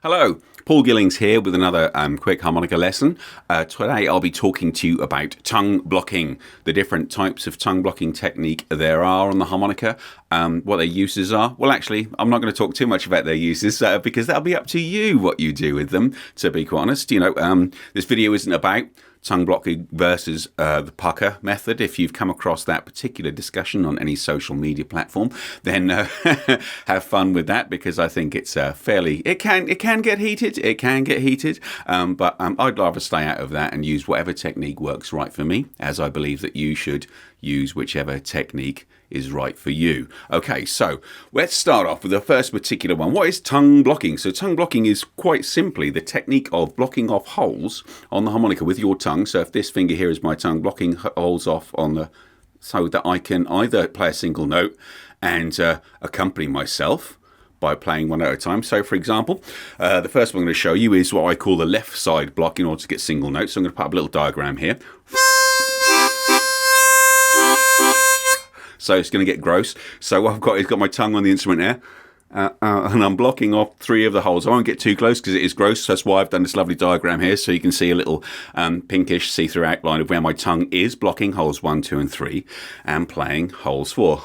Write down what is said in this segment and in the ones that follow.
Hello, Paul Gillings here with another quick harmonica lesson. Today I'll be talking to you about tongue blocking, the different types of tongue blocking technique there are on the harmonica, what their uses are. Well, actually, I'm not going to talk too much about their uses because that'll be up to you what you do with them, to be quite honest. This video isn't about tongue blocking versus the pucker method. If you've come across that particular discussion on any social media platform, then have fun with that, because I think it's it can get heated. It can get heated, but I'd rather stay out of that and use whatever technique works right for me, as I believe that you should use whichever technique is right for you. Okay, so let's start off with the first particular one. What is tongue blocking? So tongue blocking is quite simply the technique of blocking off holes on the harmonica with your tongue. So if this finger here is my tongue, blocking holes off on the, so that I can either play a single note and accompany myself by playing one at a time. So for example, the first one I'm going to show you is what I call the left side block in order to get single notes. So I'm going to put up a little diagram here. So it's going to get gross. So what I've got is got my tongue on the instrument there, and I'm blocking off 3 of the holes. I won't get too close because it is gross. That's why I've done this lovely diagram here, so you can see a little pinkish see-through outline of where my tongue is blocking holes 1, 2, and 3, and playing holes 4.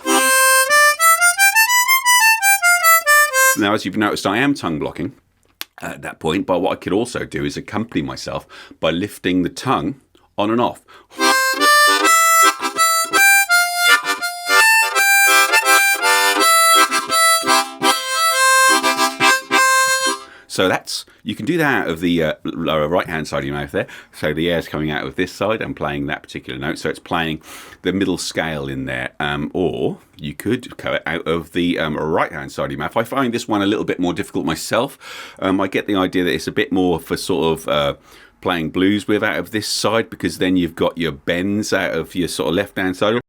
Now, as you've noticed, I am tongue blocking at that point, but what I could also do is accompany myself by lifting the tongue on and off. So you can do that out of the lower right-hand side of your mouth there. So the air's coming out of this side and playing that particular note. So it's playing the middle scale in there. Or you could go out of the right-hand side of your mouth. I find this one a little bit more difficult myself. I get the idea that it's a bit more for sort of playing blues with out of this side, because then you've got your bends out of your sort of left-hand side.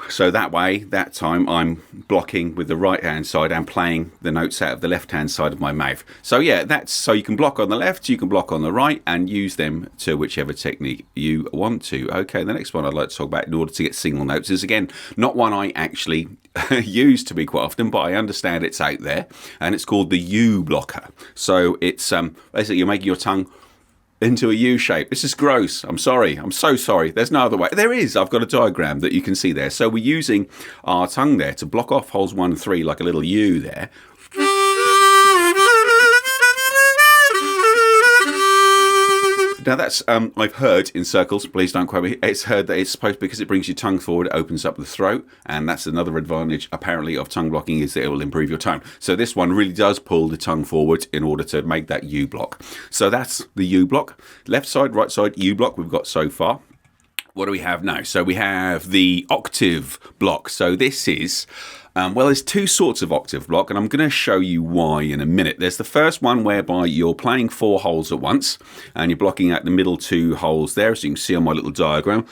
So that way, that time, I'm blocking with the right-hand side and playing the notes out of the left-hand side of my mouth. So yeah, so you can block on the left, you can block on the right, and use them to whichever technique you want to. Okay, the next one I'd like to talk about in order to get single notes is, again, not one I actually use to be quite often, but I understand it's out there, and it's called the U blocker. So it's basically you're making your tongue into a U shape. This is gross. I'm sorry. I'm so sorry. There's no other way. There is. I've got a diagram that you can see there. So we're using our tongue there to block off holes 1 and 3 like a little U there. Now that's, I've heard in circles, please don't quote me, it's heard that it's supposed, because it brings your tongue forward, it opens up the throat, and that's another advantage, apparently, of tongue blocking, is that it will improve your tone. So this one really does pull the tongue forward in order to make that U block. So that's the U block. Left side, right side, U block we've got so far. What do we have now? So we have the octave block. So this is, well, there's 2 sorts of octave block, and I'm going to show you why in a minute. There's the first one whereby you're playing 4 holes at once, and you're blocking out the middle 2 holes there, as you can see on my little diagram.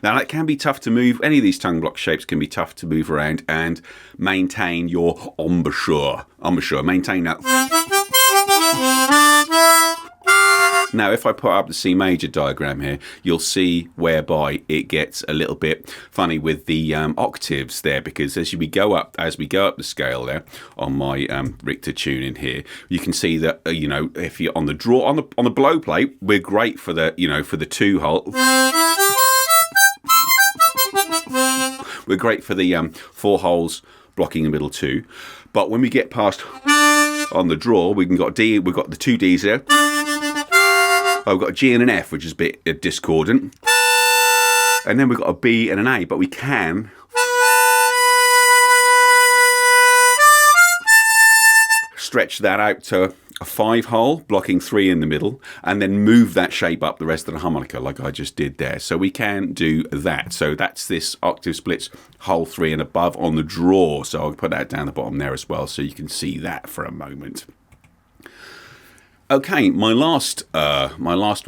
Now that can be tough to move. Any of these tongue block shapes can be tough to move around and maintain your embouchure. Maintain that. Now, if I put up the C major diagram here, you'll see whereby it gets a little bit funny with the octaves there, because as we go up the scale there on my Richter tuning here, you can see that if you're on the draw on the blow plate, we're great for the for the 2 hole. We're great for the 4 holes blocking the middle 2, but when we get past on the draw, we've got the 2 Ds there. We've got a G and an F, which is a bit discordant. And then we've got a B and an A, but we can stretch that out to a 5 hole, blocking 3 in the middle, and then move that shape up the rest of the harmonica like I just did there. So we can do that. So that's this octave splits hole 3 and above on the draw. So I'll put that down the bottom there as well, so you can see that for a moment. Okay, my last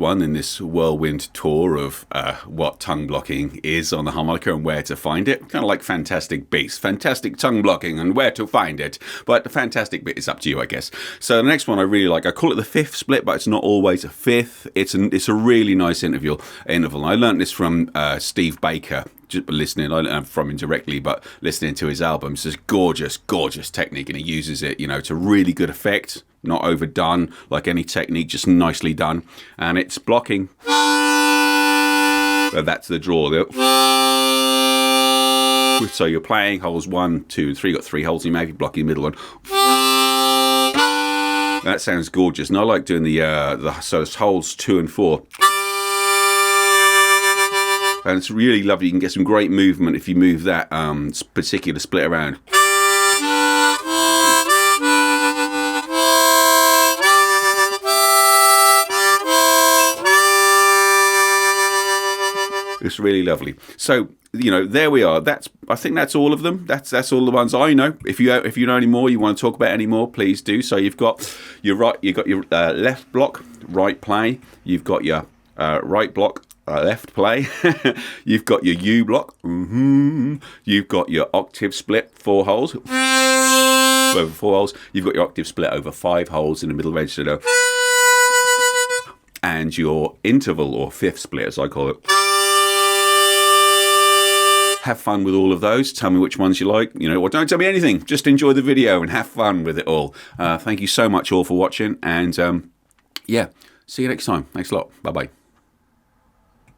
one in this whirlwind tour of what tongue blocking is on the harmonica and where to find it. Kind of like Fantastic Beasts, fantastic tongue blocking and where to find it. But the fantastic bit is up to you, I guess. So the next one I really like. I call it the fifth split, but it's not always a fifth. It's a really nice interval. I learned this from Steve Baker. Just listening, I learned from him directly, but listening to his albums, it's gorgeous, gorgeous technique, and he uses it, to really good effect, not overdone like any technique, just nicely done, and it's blocking. So that's the draw. So you're playing holes 1, 2, 3. Got 3 holes. You maybe blocking the middle one. That sounds gorgeous, and I like doing so it's holes 2 and 4. And it's really lovely. You can get some great movement if you move that particular split around. It's really lovely. So there we are. I think that's all of them. That's all the ones I know. If you know any more, you want to talk about any more, please do. So you've got your left block, right play. You've got your right block, left play. You've got your U block. You've got your octave split, 4 holes. Over 4 holes. You've got your octave split over 5 holes in the middle register. And your interval, or fifth split as I call it. Have fun with all of those. Tell me which ones you like. Or don't tell me anything. Just enjoy the video and have fun with it all. Thank you so much all for watching. And yeah, see you next time. Thanks a lot. Bye-bye.